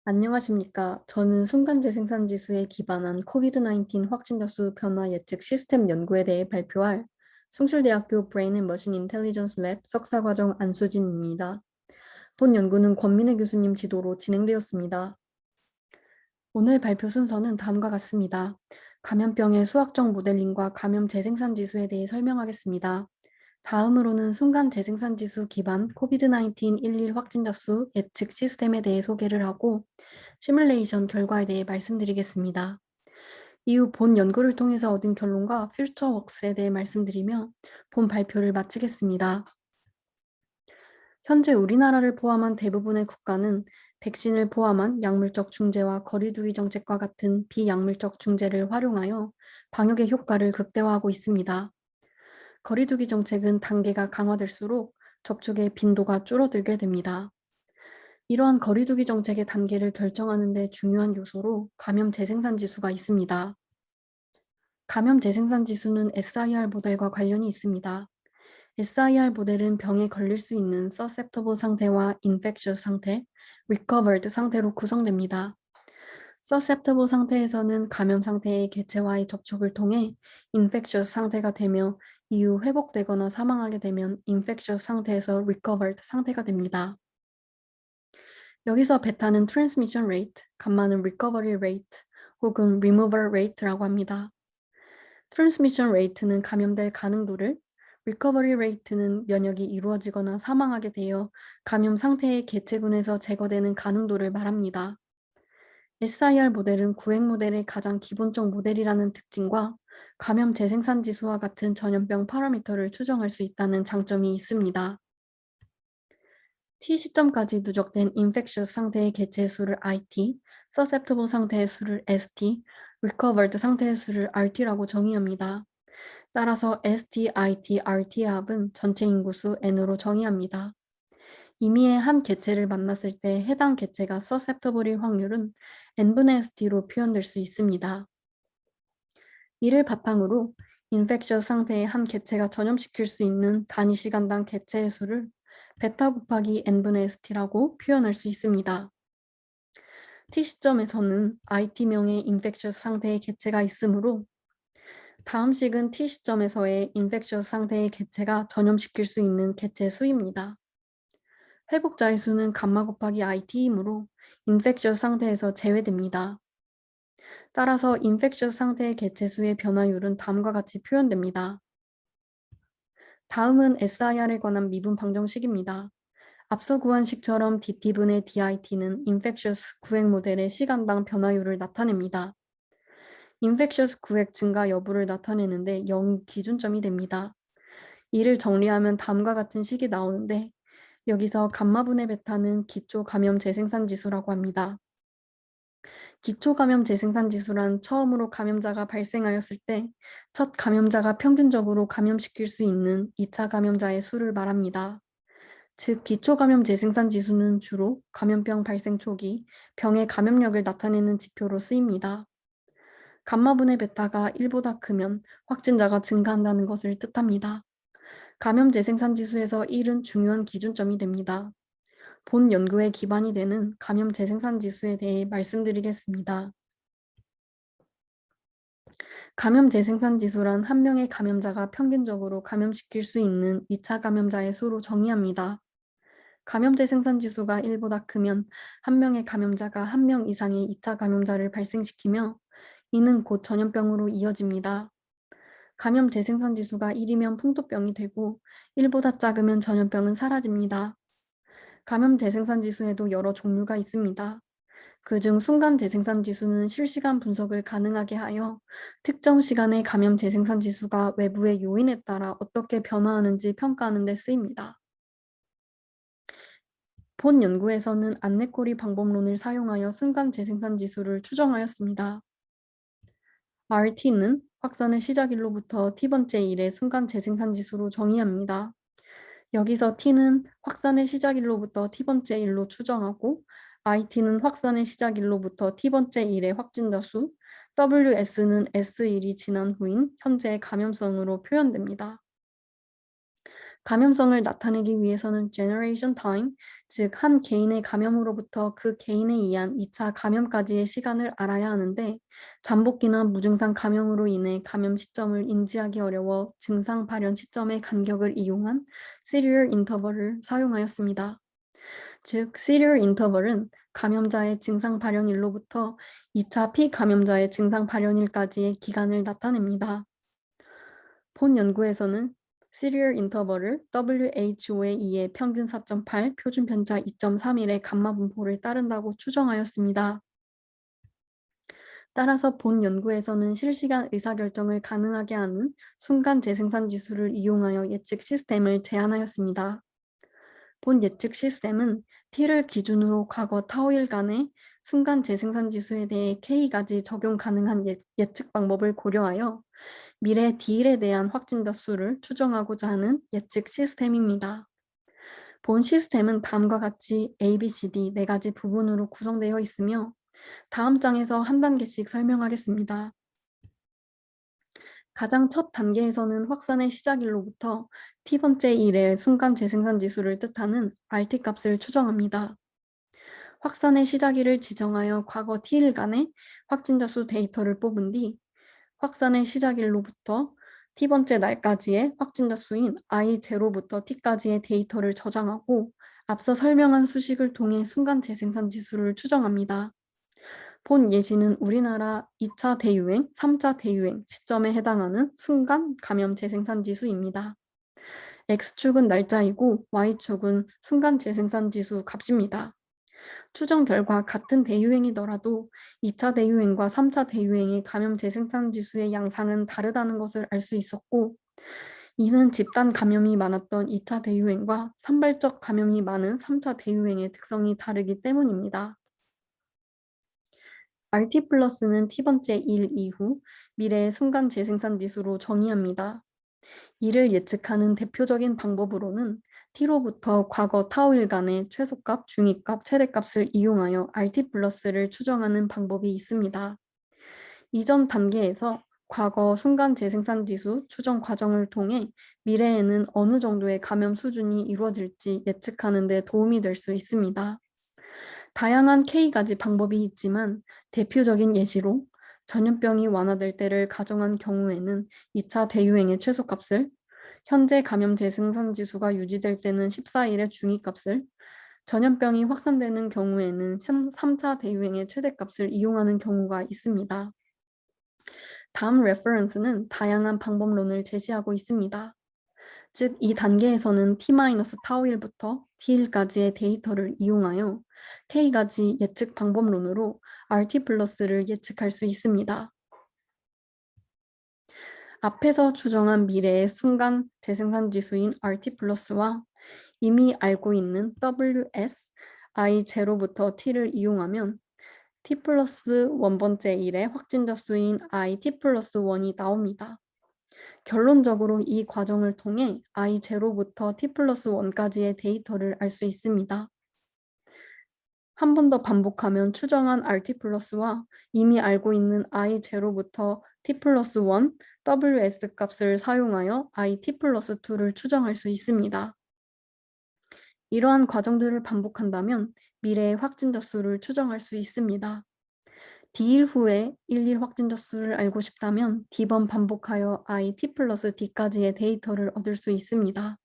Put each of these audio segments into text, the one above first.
안녕하십니까. 저는 순간재 생산지수에 기반한 코비드-19 확진자 수 변화 예측 시스템 연구에 대해 발표할 숭실대학교 브레인 앤 머신 인텔리전스 랩 석사과정 안수진입니다. 본 연구는 권민혜 교수님 지도로 진행되었습니다. 오늘 발표 순서는 다음과 같습니다. 감염병의 수학적 모델링과 감염 재생산 지수에 대해 설명하겠습니다. 다음으로는 순간 재생산 지수 기반 코비드-19 11 확진자 수 예측 시스템에 대해 소개를 하고 시뮬레이션 결과에 대해 말씀드리겠습니다. 이후 본 연구를 통해서 얻은 결론과 퓨처웍스에 대해 말씀드리며 본 발표를 마치겠습니다. 현재 우리나라를 포함한 대부분의 국가는 백신을 포함한 약물적 중재와 거리두기 정책과 같은 비약물적 중재를 활용하여 방역의 효과를 극대화하고 있습니다. 거리두기 정책은 단계가 강화될수록 접촉의 빈도가 줄어들게 됩니다. 이러한 거리두기 정책의 단계를 결정하는 데 중요한 요소로 감염 재생산 지수가 있습니다. 감염 재생산 지수는 SIR 모델과 관련이 있습니다. SIR 모델은 병에 걸릴 수 있는 susceptible 상태와 infectious 상태, recovered 상태로 구성됩니다. susceptible 상태에서는 감염 상태의 개체와의 접촉을 통해 infectious 상태가 되며 이후 회복되거나 사망하게 되면 infectious 상태에서 recovered 상태가 됩니다. 여기서 베타는 transmission rate, 감마는 recovery rate 혹은 removal rate라고 합니다. transmission rate는 감염될 가능도를, recovery rate는 면역이 이루어지거나 사망하게 되어 감염 상태의 개체군에서 제거되는 가능도를 말합니다. SIR 모델은 구획 모델의 가장 기본적 모델이라는 특징과 감염 재생산 지수와 같은 전염병 파라미터를 추정할 수 있다는 장점이 있습니다. T 시점까지 누적된 infectious 상태의 개체 수를 IT, susceptible 상태의 수를 ST, recovered 상태의 수를 RT라고 정의합니다. 따라서 ST, IT, RT의 합은 전체 인구수 N으로 정의합니다. 임의의 한 개체를 만났을 때 해당 개체가 susceptible일 확률은 N분의 ST로 표현될 수 있습니다. 이를 바탕으로 infectious 상태의 한 개체가 전염시킬 수 있는 단위 시간당 개체의 수를 베타 곱하기 N분의 ST라고 표현할 수 있습니다. T 시점에서는 IT명의 infectious 상태의 개체가 있으므로 다음 식은 T 시점에서의 infectious 상태의 개체가 전염시킬 수 있는 개체 수입니다. 회복자의 수는 감마 곱하기 IT이므로 infectious 상태에서 제외됩니다. 따라서 infectious 상태의 개체 수의 변화율은 다음과 같이 표현됩니다. 다음은 SIR에 관한 미분 방정식입니다. 앞서 구한 식처럼 DT분의 DIT는 infectious 구획 모델의 시간당 변화율을 나타냅니다. infectious 구획 증가 여부를 나타내는데 0이 기준점이 됩니다. 이를 정리하면 다음과 같은 식이 나오는데 여기서 감마분의 베타는 기초 감염 재생산 지수라고 합니다. 기초 감염 재생산 지수란 처음으로 감염자가 발생하였을 때 첫 감염자가 평균적으로 감염시킬 수 있는 2차 감염자의 수를 말합니다. 즉 기초 감염 재생산 지수는 주로 감염병 발생 초기 병의 감염력을 나타내는 지표로 쓰입니다. 감마분의 베타가 1보다 크면 확진자가 증가한다는 것을 뜻합니다. 감염 재생산 지수에서 1은 중요한 기준점이 됩니다. 본 연구의 기반이 되는 감염 재생산 지수에 대해 말씀드리겠습니다. 감염 재생산 지수란 한 명의 감염자가 평균적으로 감염시킬 수 있는 2차 감염자의 수로 정의합니다. 감염 재생산 지수가 1보다 크면 한 명의 감염자가 한 명 이상의 2차 감염자를 발생시키며 이는 곧 전염병으로 이어집니다. 감염 재생산 지수가 1이면 풍토병이 되고 1보다 작으면 전염병은 사라집니다. 감염 재생산 지수에도 여러 종류가 있습니다. 그중 순간 재생산 지수는 실시간 분석을 가능하게 하여 특정 시간의 감염 재생산 지수가 외부의 요인에 따라 어떻게 변화하는지 평가하는 데 쓰입니다. 본 연구에서는 안내꼬리 방법론을 사용하여 순간 재생산 지수를 추정하였습니다. RT는 확산의 시작일로부터 T번째 일의 순간 재생산 지수로 정의합니다. 여기서 T는 확산의 시작일로부터 T번째 일로 추정하고 IT는 확산의 시작일로부터 T번째 일의 확진자 수, WS는 S1이 지난 후인 현재의 감염성으로 표현됩니다. 감염성을 나타내기 위해서는 generation time, 즉 한 개인의 감염으로부터 그 개인에 의한 2차 감염까지의 시간을 알아야 하는데 잠복기나 무증상 감염으로 인해 감염 시점을 인지하기 어려워 증상 발현 시점의 간격을 이용한 serial interval을 사용하였습니다. 즉 serial interval은 감염자의 증상 발현일로부터 2차 피감염자의 증상 발현일까지의 기간을 나타냅니다. 본 연구에서는 serial interval을 WHO에 의해 평균 4.8, 표준 편차 2.31의 감마 분포를 따른다고 추정하였습니다. 따라서 본 연구에서는 실시간 의사결정을 가능하게 하는 순간 재생산 지수를 이용하여 예측 시스템을 제안하였습니다. 본 예측 시스템은 T를 기준으로 과거 타오일간의 순간 재생산 지수에 대해 K까지 적용 가능한 예측 방법을 고려하여 미래 D일에 대한 확진자 수를 추정하고자 하는 예측 시스템입니다. 본 시스템은 다음과 같이 A, B, C, D 4가지 부분으로 구성되어 있으며 다음 장에서 한 단계씩 설명하겠습니다. 가장 첫 단계에서는 확산의 시작일로부터 T번째 일의 순간 재생산 지수를 뜻하는 RT 값을 추정합니다. 확산의 시작일을 지정하여 과거 T일간의 확진자 수 데이터를 뽑은 뒤 확산의 시작일로부터 T번째 날까지의 확진자 수인 I0부터 T까지의 데이터를 저장하고 앞서 설명한 수식을 통해 순간 재생산 지수를 추정합니다. 본 예시는 우리나라 2차 대유행, 3차 대유행 시점에 해당하는 순간 감염 재생산 지수입니다. X축은 날짜이고 Y축은 순간 재생산 지수 값입니다. 추정 결과 같은 대유행이더라도 2차 대유행과 3차 대유행의 감염 재생산 지수의 양상은 다르다는 것을 알 수 있었고 이는 집단 감염이 많았던 2차 대유행과 산발적 감염이 많은 3차 대유행의 특성이 다르기 때문입니다. RT 플러스는 T번째 일 이후 미래의 순간 재생산 지수로 정의합니다. 이를 예측하는 대표적인 방법으로는 T로부터 과거 타오일간의 최소값, 중위값, 최대값을 이용하여 RT 플러스를 추정하는 방법이 있습니다. 이전 단계에서 과거 순간 재생산 지수 추정 과정을 통해 미래에는 어느 정도의 감염 수준이 이루어질지 예측하는 데 도움이 될 수 있습니다. 다양한 K가지 방법이 있지만 대표적인 예시로 전염병이 완화될 때를 가정한 경우에는 2차 대유행의 최소값을, 현재 감염 재생산 지수가 유지될 때는 14일의 중위값을, 전염병이 확산되는 경우에는 3차 대유행의 최대값을 이용하는 경우가 있습니다. 다음 레퍼런스는 다양한 방법론을 제시하고 있습니다. 즉, 이 단계에서는 T-타우일부터 T일까지의 데이터를 이용하여 K가지 예측 방법론으로 RT 플러스를 예측할 수 있습니다. 앞에서 추정한 미래의 순간 재생산 지수인 RT 플러스와 이미 알고 있는 WS, I0부터 T를 이용하면 T 플러스 1번째 일의 확진자 수인 IT 플러스 1이 나옵니다. 결론적으로 이 과정을 통해 I0부터 T 플러스 1까지의 데이터를 알 수 있습니다. 한 번 더 반복하면 추정한 RT 플러스와 이미 알고 있는 I0부터 T 플러스 1, WS 값을 사용하여 IT 플러스 2를 추정할 수 있습니다. 이러한 과정들을 반복한다면 미래의 확진자 수를 추정할 수 있습니다. D일 후에 11 확진자 수를 알고 싶다면 D번 반복하여 I, T 플러스 D까지의 데이터를 얻을 수 있습니다.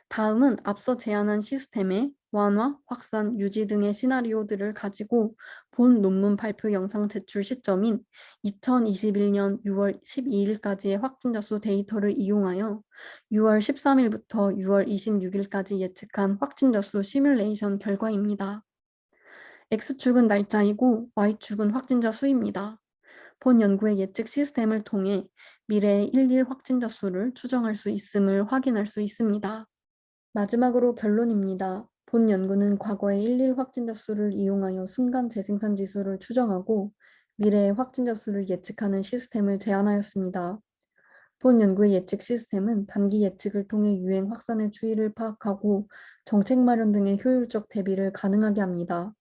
다음은 앞서 제안한 시스템의 완화, 확산, 유지 등의 시나리오들을 가지고 본 논문 발표 영상 제출 시점인 2021년 6월 12일까지의 확진자 수 데이터를 이용하여 6월 13일부터 6월 26일까지 예측한 확진자 수 시뮬레이션 결과입니다. X축은 날짜이고 Y축은 확진자 수입니다. 본 연구의 예측 시스템을 통해 미래의 11 확진자 수를 추정할 수 있음을 확인할 수 있습니다. 마지막으로 결론입니다. 본 연구는 과거의 11 확진자 수를 이용하여 순간 재생산 지수를 추정하고 미래의 확진자 수를 예측하는 시스템을 제안하였습니다. 본 연구의 예측 시스템은 단기 예측을 통해 유행 확산의 추이를 파악하고 정책 마련 등의 효율적 대비를 가능하게 합니다.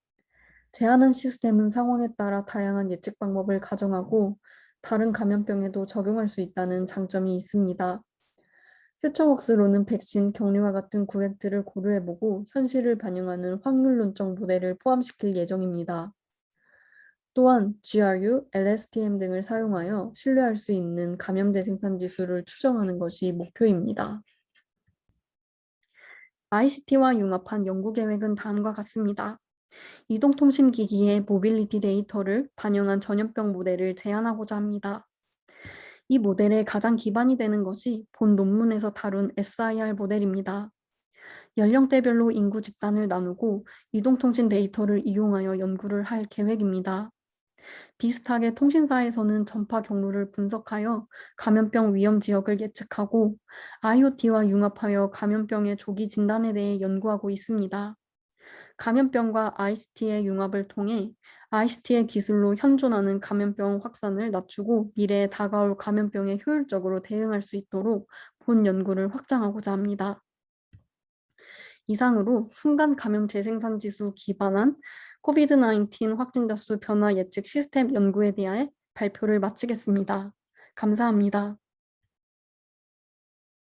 제안한 시스템은 상황에 따라 다양한 예측 방법을 가정하고 다른 감염병에도 적용할 수 있다는 장점이 있습니다. 퓨처웍스로는 백신, 격리와 같은 구획들을 고려해보고 현실을 반영하는 확률론적 모델을 포함시킬 예정입니다. 또한 GRU, LSTM 등을 사용하여 신뢰할 수 있는 감염제 생산 지수를 추정하는 것이 목표입니다. ICT와 융합한 연구 계획은 다음과 같습니다. 이동통신기기의 모빌리티 데이터를 반영한 전염병 모델을 제안하고자 합니다. 이 모델의 가장 기반이 되는 것이 본 논문에서 다룬 SIR 모델입니다. 연령대별로 인구 집단을 나누고 이동통신 데이터를 이용하여 연구를 할 계획입니다. 비슷하게 통신사에서는 전파 경로를 분석하여 감염병 위험 지역을 예측하고 IoT와 융합하여 감염병의 조기 진단에 대해 연구하고 있습니다. 감염병과 ICT의 융합을 통해 ICT의 기술로 현존하는 감염병 확산을 낮추고 미래에 다가올 감염병에 효율적으로 대응할 수 있도록 본 연구를 확장하고자 합니다. 이상으로 순간 감염 재생산 지수 기반한 COVID-19 확진자 수 변화 예측 시스템 연구에 대해 발표를 마치겠습니다. 감사합니다.